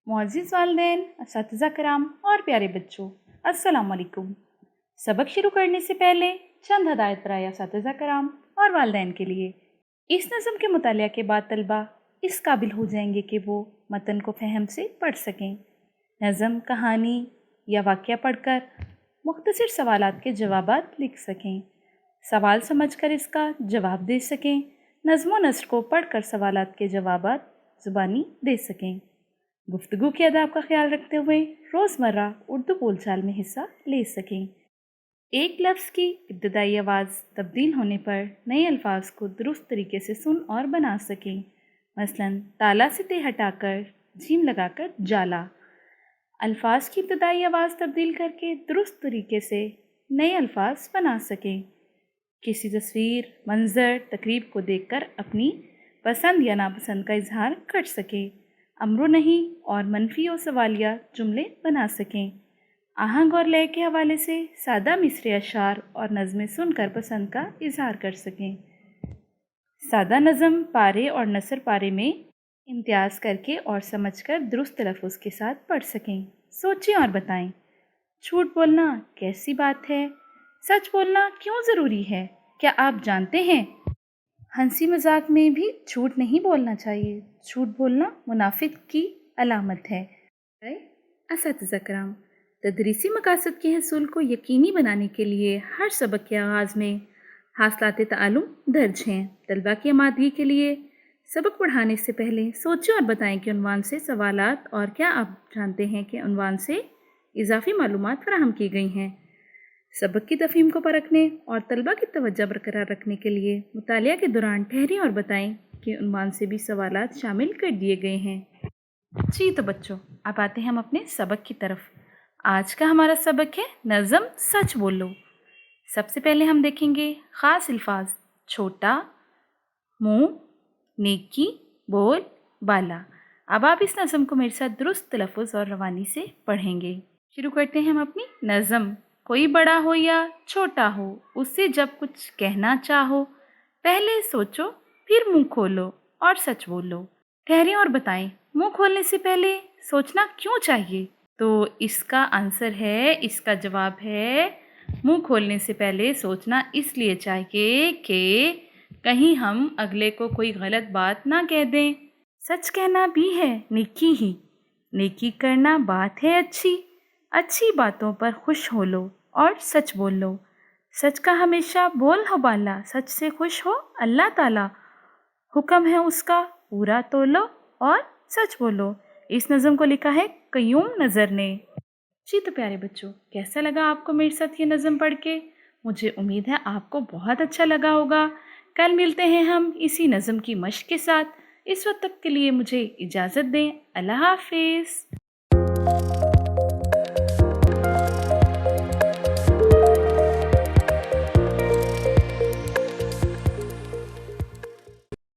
मुअज़्ज़िज़ वालिदैन, असातिज़ा किराम और प्यारे बच्चों, अस्सलाम वालेकुम। सबक शुरू करने से पहले चंद हदायत बराए असातिज़ा किराम और वालिदैन के लिए। इस नज़म के मुतालिया के बाद तलबा इस काबिल हो जाएंगे कि वो मतन को फ़हम से पढ़ सकें। नज़म, कहानी या वाक़या पढ़कर मुख्तसर सवालात के जवाबात लिख सकें, सवाल समझकर इसका जवाब दे सकें, नज़्म व नस्र को पढ़कर सवालात के जवाबात ज़ुबानी दे सकें। गुफ्तगू के अदाब का ख्याल रखते हुए रोज़मर्रा उर्दू बोलचाल में हिस्सा ले सकें। एक लफ्ज़ की इब्तदाई आवाज़ तब्दील होने पर नए अल्फाज को दुरुस्त तरीके से सुन और बना सकें। मसलन ताला से ते हटाकर जीम लगाकर जाला। अल्फाज की इब्तदाई आवाज़ तब्दील करके दुरुस्त तरीके से नए अल्फाज बना सकें। किसी तस्वीर, मंज़र, तकरीब को देखकर अपनी पसंद या नापसंद का इजहार कर सकें। अम्रो नहीं और मनफी और सवालिया जुमले बना सकें। आहंग और लय के हवाले से सादा मिसरे अशार और नज़में सुनकर पसंद का इजहार कर सकें। सादा नज़म पारे और नसर पारे में इम्तियाज़ करके और समझकर दुरुस्त तलफ़ुज़ के साथ पढ़ सकें। सोचें और बताएं। झूठ बोलना कैसी बात है? सच बोलना क्यों ज़रूरी है? क्या आप जानते हैं हंसी मजाक में भी झूठ नहीं बोलना चाहिए। झूठ बोलना मुनाफिक की अलामत है। असातिज़ा किराम, तदरीसी मकासद के हसूल को यकीनी बनाने के लिए हर सबक के आगाज़ में हासिलात ताल्लुम दर्ज हैं। तलबा की आमादगी के लिए सबक पढ़ाने से पहले सोचें और बताएं कि उन्वान से सवालात और क्या आप जानते हैं कि उन्वान से इजाफ़ी मालूमात फराहम की गई हैं। सबक की तफ़हीम को परखने और तलबा की तवज्जो बरकरार रखने के लिए मुतालिया के दौरान ठहरें और बताएं कि उन्वान से भी सवालात शामिल कर दिए गए हैं। जी तो बच्चों, अब आते हैं हम अपने सबक की तरफ। आज का हमारा सबक है नज़म सच बोलो। सबसे पहले हम देखेंगे ख़ास अल्फाज छोटा, मुँह, नेकी, बोल, बाला। अब आप इस नज़म को मेरे साथ दुरुस्त तलफ़ुज़ और रवानी से पढ़ेंगे। शुरू करते हैं हम अपनी नज़म। कोई बड़ा हो या छोटा हो, उससे जब कुछ कहना चाहो, पहले सोचो फिर मुंह खोलो और सच बोलो। ठहरें और बताएं, मुंह खोलने से पहले सोचना क्यों चाहिए? तो इसका आंसर है, इसका जवाब है, मुंह खोलने से पहले सोचना इसलिए चाहिए कि कहीं हम अगले को कोई गलत बात ना कह दें। सच कहना भी है नेकी ही। नेकी करना बात है अच्छी। अच्छी बातों पर खुश हो लो और सच बोल लो। सच का हमेशा बोल हो बाला, सच से खुश हो अल्लाह ताला। हुक्म है उसका पूरा तोलो और सच बोलो। इस नज़म को लिखा है क़य्यूम नज़र ने। जी तो प्यारे बच्चों, कैसा लगा आपको मेरे साथ ये नज़म पढ़ के? मुझे उम्मीद है आपको बहुत अच्छा लगा होगा। कल मिलते हैं हम इसी नज़म की मश्क के साथ। इस वक्त तक के लिए मुझे इजाज़त दें। अल्लाह हाफ़िज़।